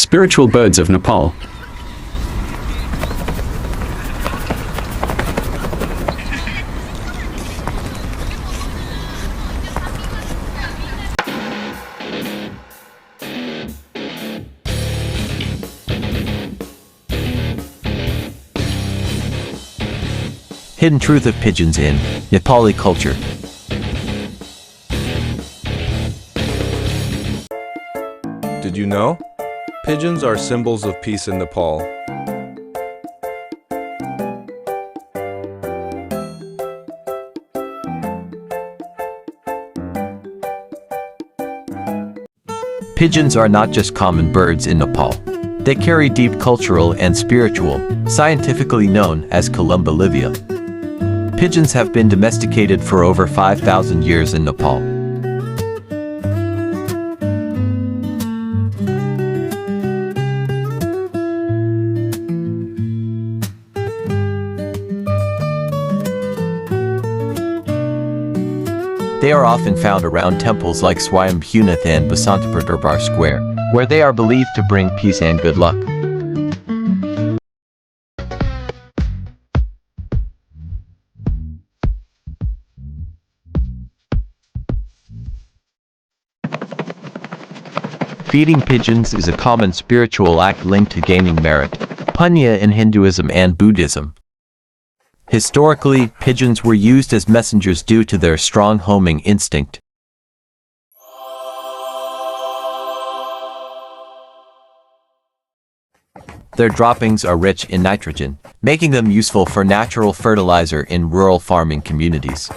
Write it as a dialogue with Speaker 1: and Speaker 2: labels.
Speaker 1: Spiritual birds of Nepal.
Speaker 2: Hidden truth of pigeons in Nepali culture.
Speaker 3: Did you know? Pigeons are symbols of peace in Nepal.
Speaker 2: Pigeons are not just common birds in Nepal. They carry deep cultural and spiritual, scientifically known as Columba livia. Pigeons have been domesticated for over 5,000 years in Nepal. They are often found around temples like Swayambhunath and Basantapur Durbar Square, where they are believed to bring peace and good luck. Feeding pigeons is a common spiritual act linked to gaining merit, punya in Hinduism and Buddhism. Historically, pigeons were used as messengers due to their strong homing instinct. Their droppings are rich in nitrogen, making them useful for natural fertilizer in rural farming communities.